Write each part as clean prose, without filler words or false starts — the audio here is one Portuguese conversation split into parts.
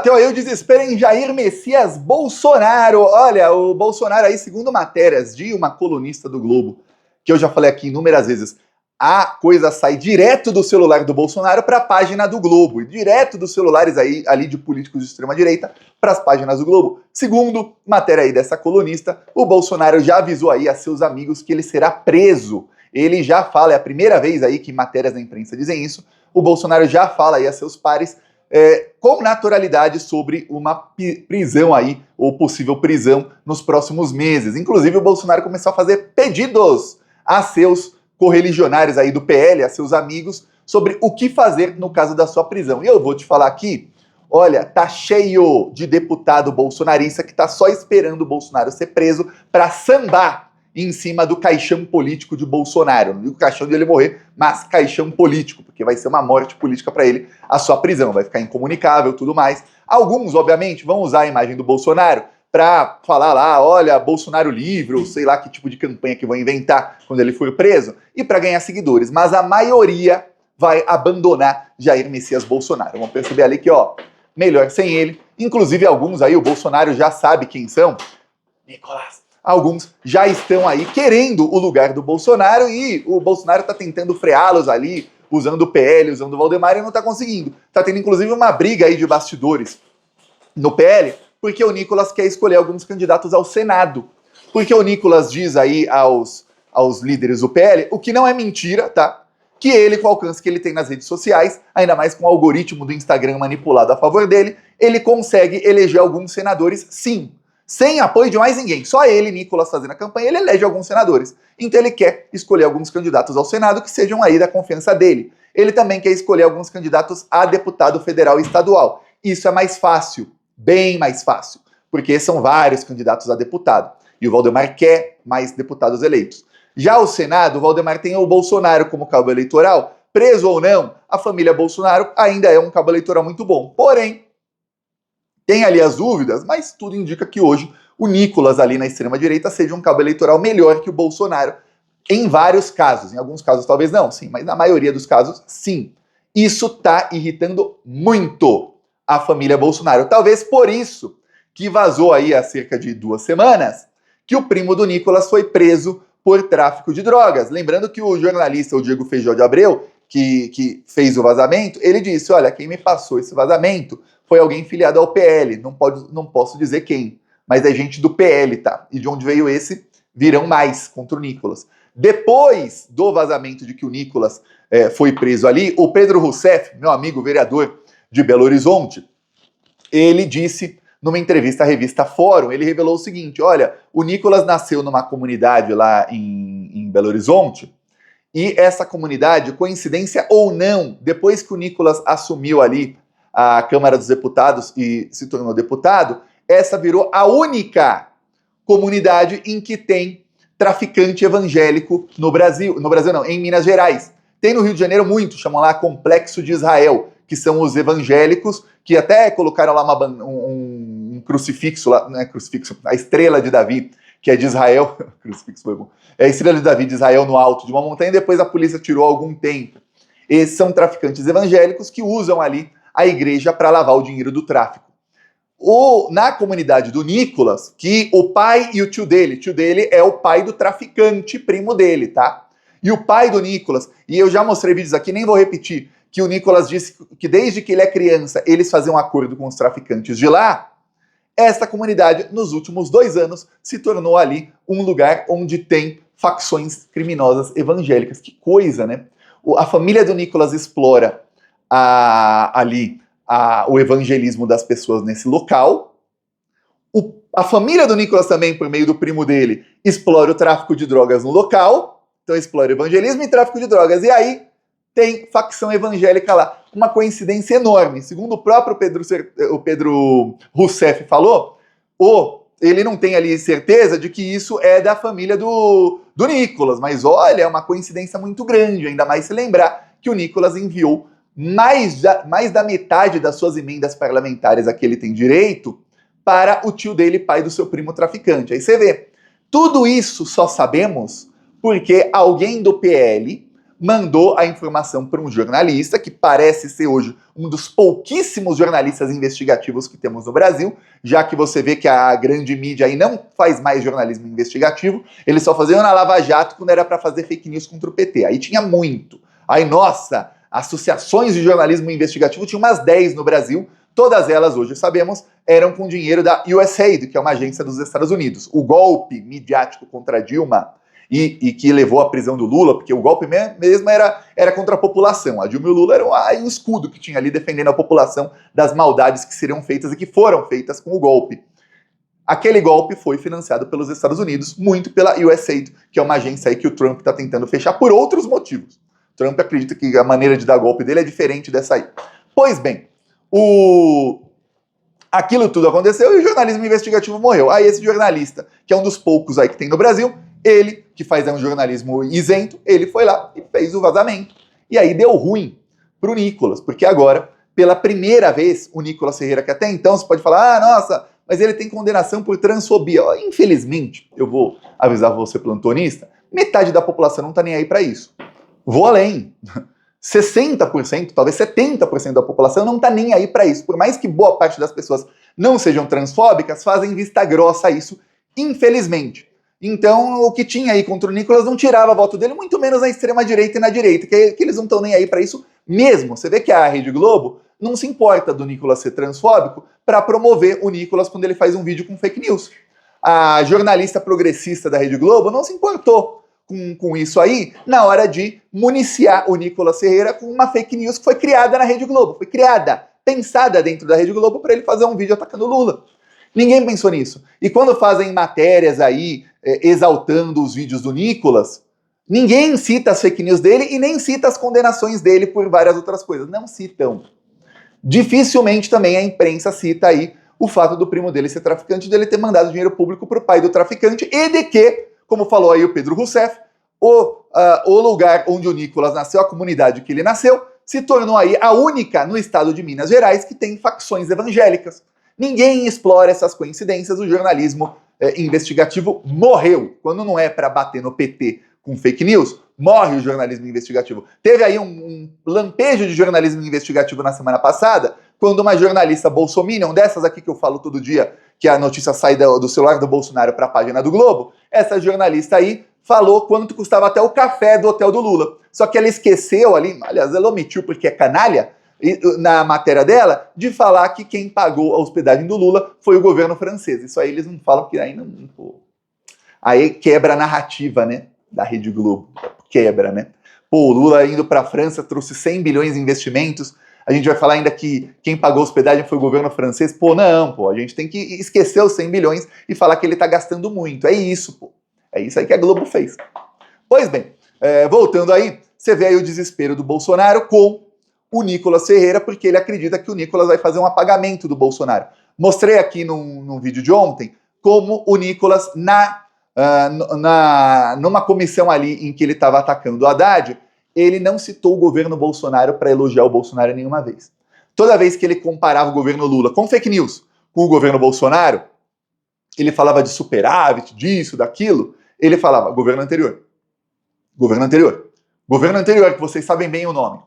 bateu aí o desespero em Jair Messias Bolsonaro. Olha, o Bolsonaro aí, segundo matérias de uma colunista do Globo, que eu já falei aqui inúmeras vezes, a coisa sai direto do celular do Bolsonaro para a página do Globo, e direto dos celulares aí, ali de políticos de extrema-direita para as páginas do Globo. Segundo matéria aí dessa colunista, o Bolsonaro já avisou aí a seus amigos que ele será preso. Ele já fala, é a primeira vez aí que matérias na imprensa dizem isso, o Bolsonaro já fala aí a seus pares com naturalidade sobre uma prisão aí, ou possível prisão, nos próximos meses. Inclusive, o Bolsonaro começou a fazer pedidos a seus correligionários aí do PL, a seus amigos, sobre o que fazer no caso da sua prisão. E eu vou te falar aqui, olha, tá cheio de deputado bolsonarista que tá só esperando o Bolsonaro ser preso para sambar em cima do caixão político de Bolsonaro. Não digo caixão de ele morrer, mas caixão político, porque vai ser uma morte política para ele, a sua prisão, vai ficar incomunicável, tudo mais. Alguns, obviamente, vão usar a imagem do Bolsonaro para falar lá, olha, Bolsonaro livre, ou sei lá que tipo de campanha que vão inventar quando ele for preso, e para ganhar seguidores. Mas a maioria vai abandonar Jair Messias Bolsonaro. Vamos perceber ali que, ó, melhor sem ele. Inclusive, alguns aí, o Bolsonaro já sabe quem são. Nicolás. Alguns já estão aí querendo o lugar do Bolsonaro e o Bolsonaro está tentando freá-los ali, usando o PL, usando o Valdemar, e não está conseguindo. Está tendo inclusive uma briga aí de bastidores no PL, porque o Nicolás quer escolher alguns candidatos ao Senado. Porque o Nicolás diz aí aos líderes do PL, o que não é mentira, tá? Que ele, com o alcance que ele tem nas redes sociais, ainda mais com o algoritmo do Instagram manipulado a favor dele, ele consegue eleger alguns senadores, sim. Sem apoio de mais ninguém. Só ele, Nicolás, fazendo a campanha, ele elege alguns senadores. Então ele quer escolher alguns candidatos ao Senado que sejam aí da confiança dele. Ele também quer escolher alguns candidatos a deputado federal e estadual. Isso é mais fácil, bem mais fácil, porque são vários candidatos a deputado. E o Valdemar quer mais deputados eleitos. Já o Senado, o Valdemar tem o Bolsonaro como cabo eleitoral. Preso ou não, a família Bolsonaro ainda é um cabo eleitoral muito bom. Porém, tem ali as dúvidas, mas tudo indica que hoje o Nicolás ali na extrema-direita seja um cabo eleitoral melhor que o Bolsonaro. Em vários casos, em alguns casos talvez não, sim, mas na maioria dos casos, sim. Isso tá irritando muito a família Bolsonaro. Talvez por isso que vazou aí há cerca de 2 semanas que o primo do Nicolás foi preso por tráfico de drogas. Lembrando que o jornalista, o Diego Feijó de Abreu, que fez o vazamento, ele disse, olha, quem me passou esse vazamento foi alguém filiado ao PL, não posso dizer quem, mas é gente do PL, tá? E de onde veio esse, virão mais contra o Nicolás. Depois do vazamento de que o Nicolás foi preso ali, o Pedro Rousseff, meu amigo vereador de Belo Horizonte, ele disse numa entrevista à revista Fórum, ele revelou o seguinte, olha, o Nicolás nasceu numa comunidade lá em Belo Horizonte, e essa comunidade, coincidência ou não, depois que o Nicolás assumiu ali a Câmara dos Deputados e se tornou deputado, essa virou a única comunidade em que tem traficante evangélico no Brasil. No Brasil não, em Minas Gerais. Tem no Rio de Janeiro muito, chamam lá Complexo de Israel, que são os evangélicos, que até colocaram lá um crucifixo, lá, não é crucifixo, a estrela de Davi, que é de Israel, crucifixo foi bom, é a estrela de Davi de Israel no alto de uma montanha, e depois a polícia tirou há algum tempo. Esses são traficantes evangélicos que usam ali a igreja para lavar o dinheiro do tráfico. Na comunidade do Nicolás, que o pai e o tio dele é o pai do traficante, primo dele, tá? E o pai do Nicolás, e eu já mostrei vídeos aqui, nem vou repetir, que o Nicolás disse que desde que ele é criança, eles faziam um acordo com os traficantes de lá, esta comunidade, nos últimos 2 anos, se tornou ali um lugar onde tem facções criminosas evangélicas. Que coisa, né? A família do Nicolás explora o evangelismo das pessoas nesse local. A família do Nicolás também, por meio do primo dele, explora o tráfico de drogas no local. Então explora evangelismo e tráfico de drogas. E aí tem facção evangélica lá. Uma coincidência enorme. Segundo o próprio Pedro Rousseff falou, ele não tem ali certeza de que isso é da família do Nicolás. Mas olha, é uma coincidência muito grande, ainda mais se lembrar que o Nicolás enviou mais da metade das suas emendas parlamentares a que ele tem direito para o tio dele, pai do seu primo traficante. Aí você vê, tudo isso só sabemos porque alguém do PL mandou a informação para um jornalista, que parece ser hoje um dos pouquíssimos jornalistas investigativos que temos no Brasil, já que você vê que a grande mídia aí não faz mais jornalismo investigativo, eles só faziam na Lava Jato quando era para fazer fake news contra o PT. Aí tinha muito. Aí, nossa, associações de jornalismo investigativo tinha umas 10 no Brasil, todas elas, hoje sabemos, eram com dinheiro da USAID, que é uma agência dos Estados Unidos. O golpe midiático contra Dilma e que levou à prisão do Lula, porque o golpe mesmo era contra a população. A Dilma e o Lula eram o escudo que tinha ali defendendo a população das maldades que seriam feitas e que foram feitas com o golpe. Aquele golpe foi financiado pelos Estados Unidos, muito pela USAID, que é uma agência aí que o Trump está tentando fechar por outros motivos. O Trump acredita que a maneira de dar golpe dele é diferente dessa aí. Pois bem, aquilo tudo aconteceu e o jornalismo investigativo morreu. Aí esse jornalista, que é um dos poucos aí que tem no Brasil, ele, que faz um jornalismo isento, ele foi lá e fez o vazamento. E aí deu ruim pro Nicolas, porque agora, pela primeira vez, o Nicolas Ferreira, que até então você pode falar, nossa, mas ele tem condenação por transfobia. Infelizmente, eu vou avisar você, plantonista, metade da população não tá nem aí para isso. Vou além. 60%, talvez 70% da população não tá nem aí para isso. Por mais que boa parte das pessoas não sejam transfóbicas, fazem vista grossa a isso, infelizmente. Então, o que tinha aí contra o Nicolas não tirava voto dele, muito menos na extrema-direita e na direita, que eles não estão nem aí para isso mesmo. Você vê que a Rede Globo não se importa do Nicolas ser transfóbico para promover o Nicolas quando ele faz um vídeo com fake news. A jornalista progressista da Rede Globo não se importou com isso aí na hora de municiar o Nicolas Ferreira com uma fake news que foi criada na Rede Globo. Foi criada, pensada dentro da Rede Globo para ele fazer um vídeo atacando o Lula. Ninguém pensou nisso. E quando fazem matérias aí exaltando os vídeos do Nicolas, ninguém cita as fake news dele e nem cita as condenações dele por várias outras coisas. Não citam. Dificilmente também a imprensa cita aí o fato do primo dele ser traficante, dele ter mandado dinheiro público para o pai do traficante e de que, como falou aí o Pedro Rousseff, o lugar onde o Nicolas nasceu, a comunidade que ele nasceu, se tornou aí a única no estado de Minas Gerais que tem facções evangélicas. Ninguém explora essas coincidências, o jornalismo investigativo morreu. Quando não é para bater no PT com fake news, morre o jornalismo investigativo. Teve aí um lampejo de jornalismo investigativo na semana passada, quando uma jornalista bolsominion, dessas aqui que eu falo todo dia, que a notícia sai do celular do Bolsonaro para a página do Globo, essa jornalista aí falou quanto custava até o café do hotel do Lula. Só que ela esqueceu ali, aliás, ela omitiu porque é canalha, na matéria dela, de falar que quem pagou a hospedagem do Lula foi o governo francês. Isso aí eles não falam, porque aí não... Aí quebra a narrativa, né, da Rede Globo. Quebra, né? Pô, o Lula indo para a França trouxe 100 bilhões em investimentos, a gente vai falar ainda que quem pagou a hospedagem foi o governo francês. Pô, não, pô, a gente tem que esquecer os 100 bilhões e falar que ele tá gastando muito. É isso, pô. É isso aí que a Globo fez. Pois bem, voltando aí, você vê aí o desespero do Bolsonaro com o Nicolas Ferreira, porque ele acredita que o Nicolas vai fazer um apagamento do Bolsonaro. Mostrei aqui num vídeo de ontem como o Nicolas, numa comissão ali em que ele estava atacando o Haddad, ele não citou o governo Bolsonaro para elogiar o Bolsonaro nenhuma vez. Toda vez que ele comparava o governo Lula com fake news com o governo Bolsonaro, ele falava de superávit, disso, daquilo, ele falava governo anterior. Governo anterior. Governo anterior, que vocês sabem bem o nome.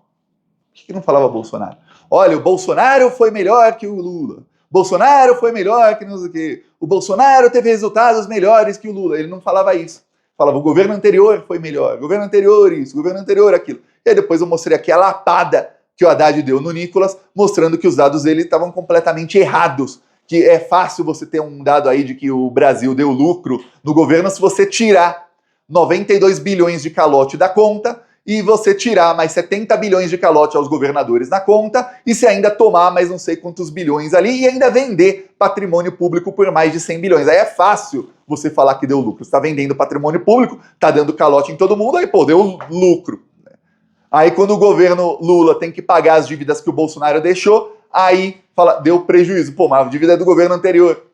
Por que não falava Bolsonaro? Olha, o Bolsonaro foi melhor que o Lula. Bolsonaro foi melhor que não sei o quê. O Bolsonaro teve resultados melhores que o Lula. Ele não falava isso. Falava, o governo anterior foi melhor. Governo anterior isso, governo anterior aquilo. E aí depois eu mostrei aqui a lapada que o Haddad deu no Nicolas, mostrando que os dados dele estavam completamente errados. Que é fácil você ter um dado aí de que o Brasil deu lucro no governo se você tirar 92 bilhões de calote da conta e você tirar mais 70 bilhões de calote aos governadores na conta e se ainda tomar mais não sei quantos bilhões ali e ainda vender patrimônio público por mais de 100 bilhões. Aí é fácil você falar que deu lucro. Você está vendendo patrimônio público, está dando calote em todo mundo, aí pô, deu lucro. Aí quando o governo Lula tem que pagar as dívidas que o Bolsonaro deixou, aí fala, deu prejuízo. Pô, mas a dívida é do governo anterior.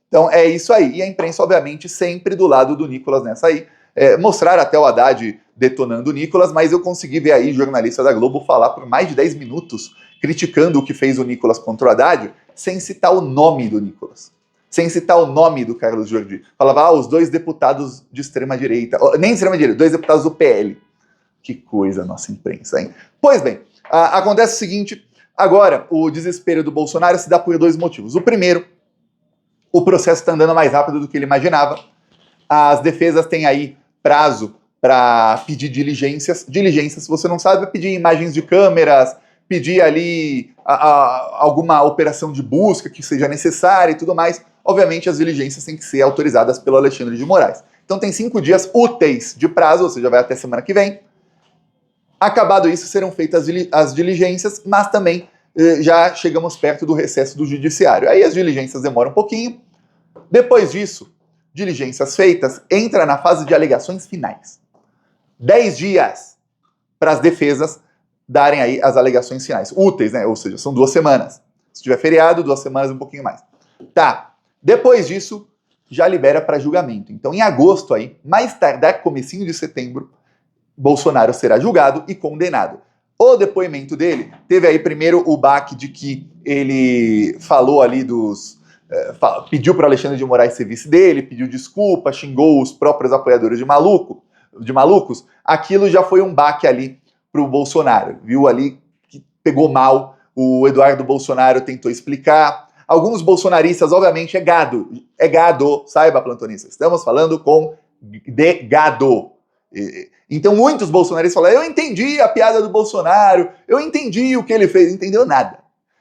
Então é isso aí. E a imprensa, obviamente, sempre do lado do Nicolas nessa aí. Mostrar até o Haddad detonando o Nicolas, mas eu consegui ver aí jornalista da Globo falar por mais de 10 minutos criticando o que fez o Nicolas contra o Haddad, sem citar o nome do Nicolas, sem citar o nome do Carlos Jordi. Falava, os dois deputados de extrema-direita, nem extrema-direita, dois deputados do PL. Que coisa, nossa imprensa, hein? Pois bem, acontece o seguinte, agora o desespero do Bolsonaro se dá por dois motivos. O primeiro, o processo está andando mais rápido do que ele imaginava. As defesas têm aí prazo para pedir diligências. Diligências, se você não sabe, é pedir imagens de câmeras, pedir ali alguma operação de busca que seja necessária e tudo mais. Obviamente, as diligências têm que ser autorizadas pelo Alexandre de Moraes. Então tem 5 dias úteis de prazo, ou seja, vai até semana que vem. Acabado isso, serão feitas as diligências, mas também já chegamos perto do recesso do judiciário. Aí as diligências demoram um pouquinho. Depois disso, diligências feitas, entra na fase de alegações finais. 10 dias para as defesas darem aí as alegações finais. Úteis, né? Ou seja, são 2 semanas. Se tiver feriado, 2 semanas e um pouquinho mais. Tá. Depois disso, já libera para julgamento. Então, em agosto aí, mais tardar comecinho de setembro, Bolsonaro será julgado e condenado. O depoimento dele teve aí primeiro o baque de que ele falou ali pediu para Alexandre de Moraes ser vice dele, pediu desculpa, xingou os próprios apoiadores de malucos. Aquilo já foi um baque ali para o Bolsonaro. Viu ali que pegou mal. O Eduardo Bolsonaro tentou explicar. Alguns bolsonaristas, obviamente, é gado, saiba, plantonista. Estamos falando de gado. Então muitos bolsonaristas falam, eu entendi a piada do Bolsonaro, eu entendi o que ele fez, não entendeu nada.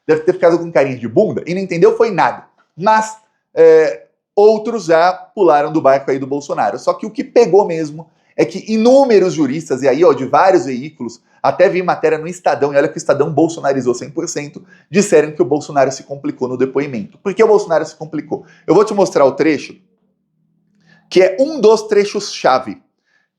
Deve ter ficado com carinho de bunda e não entendeu foi nada. Mas outros já pularam do barco aí do Bolsonaro. Só que o que pegou mesmo é que inúmeros juristas, e aí de vários veículos, até vi matéria no Estadão, e olha que o Estadão bolsonarizou 100%, disseram que o Bolsonaro se complicou no depoimento. Por que o Bolsonaro se complicou? Eu vou te mostrar o trecho, que é um dos trechos-chave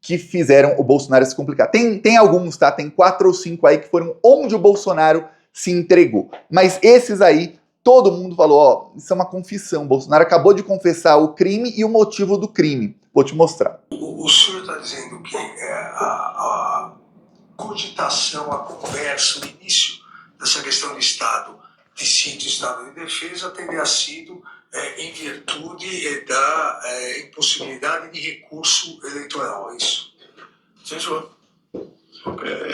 que fizeram o Bolsonaro se complicar. Tem alguns, tá? Tem 4 ou 5 aí que foram onde o Bolsonaro se entregou. Mas esses aí, todo mundo falou, isso é uma confissão. O Bolsonaro acabou de confessar o crime e o motivo do crime. Vou te mostrar. O senhor está dizendo que a cogitação, a conversa, o início dessa questão de Estado de sítio, Estado de defesa, teria sido em virtude da impossibilidade de recurso eleitoral, é isso? Sim, senhor.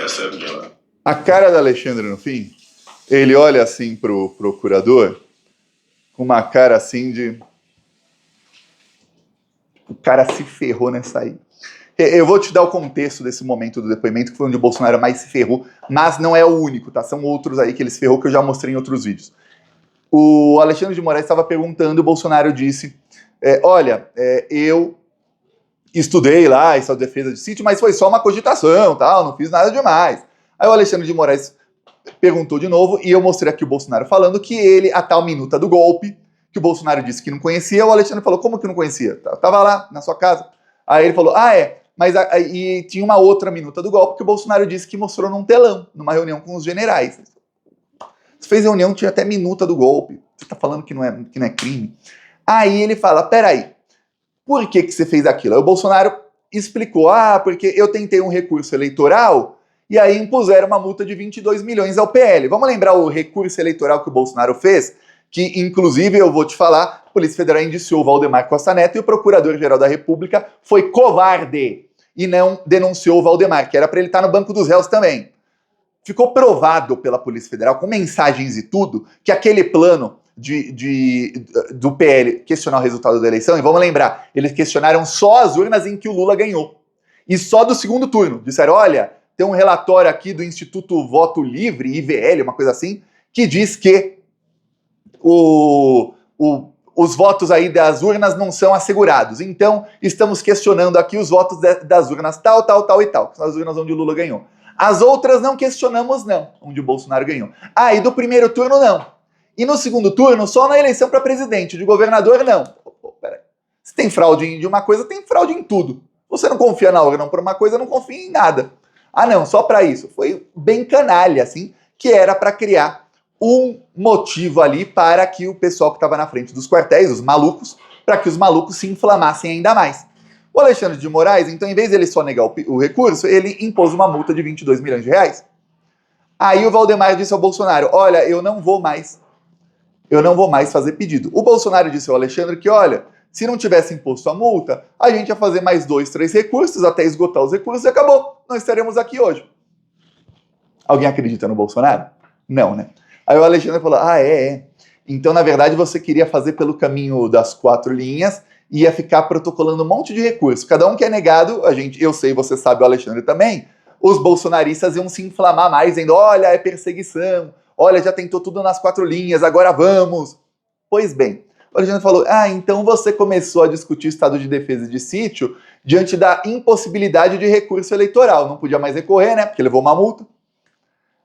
Essa é a minha... A cara do Alexandre, no fim, ele olha assim pro procurador, com uma cara assim de... O cara se ferrou nessa aí. Eu vou te dar o contexto desse momento do depoimento, que foi onde o Bolsonaro mais se ferrou, mas não é o único, tá? São outros aí que ele se ferrou, que eu já mostrei em outros vídeos. O Alexandre de Moraes estava perguntando, o Bolsonaro disse, eu estudei lá essa defesa de sítio, mas foi só uma cogitação, tal, não fiz nada demais. Aí o Alexandre de Moraes perguntou de novo, e eu mostrei aqui o Bolsonaro falando que ele, a tal minuta do golpe, que o Bolsonaro disse que não conhecia, o Alexandre falou, como que não conhecia? Tava lá, na sua casa. Aí ele falou, mas e tinha uma outra minuta do golpe que o Bolsonaro disse que mostrou num telão, numa reunião com os generais. Você fez reunião, tinha até minuta do golpe. Você tá falando que não é crime? Aí ele fala, peraí, por que você fez aquilo? Aí o Bolsonaro explicou, porque eu tentei um recurso eleitoral e aí impuseram uma multa de 22 milhões ao PL. Vamos lembrar o recurso eleitoral que o Bolsonaro fez? Que, inclusive, eu vou te falar, a Polícia Federal indiciou o Valdemar Costa Neto e o Procurador-Geral da República foi covarde e não denunciou o Valdemar, que era para ele estar no banco dos réus também. Ficou provado pela Polícia Federal, com mensagens e tudo, que aquele plano do PL questionar o resultado da eleição, e vamos lembrar, eles questionaram só as urnas em que o Lula ganhou. E só do segundo turno. Disseram, olha, tem um relatório aqui do Instituto Voto Livre, IVL, uma coisa assim, que diz que os votos aí das urnas não são assegurados. Então, estamos questionando aqui os votos das urnas tal e tal, que são as urnas onde o Lula ganhou. As outras não questionamos, não, onde o Bolsonaro ganhou. E do primeiro turno, não. E no segundo turno, só na eleição para presidente, de governador, não. Peraí. Se tem fraude de uma coisa, tem fraude em tudo. Você não confia na urna por uma coisa, não confia em nada. Não, só para isso. Foi bem canalha, assim, que era para criar um motivo ali para que o pessoal que estava na frente dos quartéis, os malucos, para que os malucos se inflamassem ainda mais. O Alexandre de Moraes, então, em vez de ele só negar o recurso, ele impôs uma multa de 22 milhões de reais. Aí o Valdemar disse ao Bolsonaro, olha, eu não vou mais fazer pedido. O Bolsonaro disse ao Alexandre que, olha, se não tivesse imposto a multa, a gente ia fazer mais 2, 3 recursos até esgotar os recursos e acabou. não estaremos aqui hoje. Alguém acredita no Bolsonaro? Não, né? Aí o Alexandre falou, então, na verdade, você queria fazer pelo caminho das 4 linhas, ia ficar protocolando um monte de recurso. Cada um que é negado, eu sei, você sabe, o Alexandre também, os bolsonaristas iam se inflamar mais, dizendo, olha, é perseguição, olha, já tentou tudo nas 4 linhas, agora vamos. Pois bem, o Alexandre falou, então você começou a discutir estado de defesa e de sítio diante da impossibilidade de recurso eleitoral. Não podia mais recorrer, né, porque levou uma multa.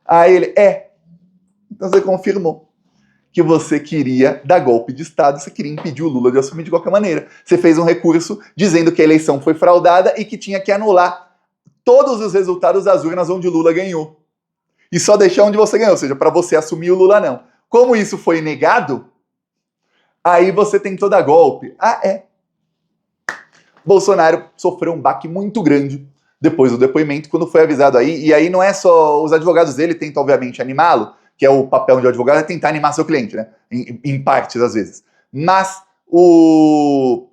Aí ele, então você confirmou que você queria dar golpe de Estado, você queria impedir o Lula de assumir de qualquer maneira. Você fez um recurso dizendo que a eleição foi fraudada e que tinha que anular todos os resultados das urnas onde o Lula ganhou. E só deixar onde você ganhou, ou seja, para você assumir o Lula não. Como isso foi negado, aí você tentou dar golpe. Bolsonaro sofreu um baque muito grande depois do depoimento, quando foi avisado aí, e aí não é só os advogados dele tentam, obviamente, animá-lo, que é o papel de um advogado, é tentar animar seu cliente, né? Em partes, às vezes. Mas o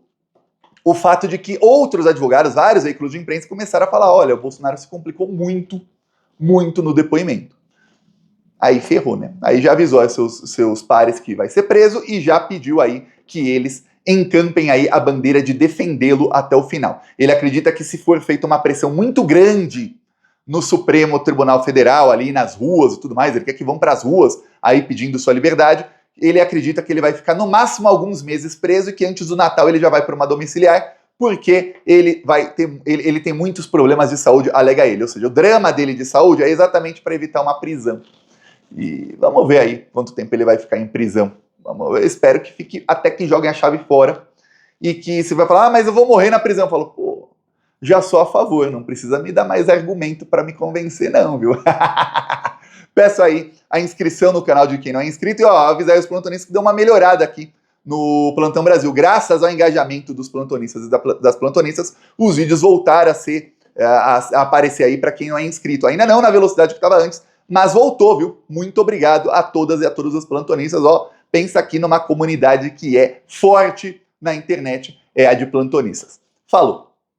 fato de que outros advogados, vários veículos de imprensa, começaram a falar, olha, o Bolsonaro se complicou muito, muito no depoimento. Aí ferrou, né? Aí já avisou aos seus pares que vai ser preso e já pediu aí que eles encampem aí a bandeira de defendê-lo até o final. Ele acredita que se for feita uma pressão muito grande no Supremo Tribunal Federal, ali nas ruas e tudo mais, ele quer que vão para as ruas aí pedindo sua liberdade, ele acredita que ele vai ficar no máximo alguns meses preso e que antes do Natal ele já vai para uma domiciliar, porque ele tem muitos problemas de saúde, alega ele. Ou seja, o drama dele de saúde é exatamente para evitar uma prisão. E vamos ver aí quanto tempo ele vai ficar em prisão. Eu espero que fique até que joguem a chave fora e que você vai falar, mas eu vou morrer na prisão. Eu falo, já sou a favor, não precisa me dar mais argumento para me convencer não, viu? Peço aí a inscrição no canal de quem não é inscrito e avisar os plantonistas que deu uma melhorada aqui no Plantão Brasil. Graças ao engajamento dos plantonistas e das plantonistas, os vídeos voltaram a aparecer aí para quem não é inscrito. Ainda não na velocidade que estava antes, mas voltou, viu? Muito obrigado a todas e a todos os plantonistas. Pensa aqui numa comunidade que é forte na internet, é a de plantonistas. Falou!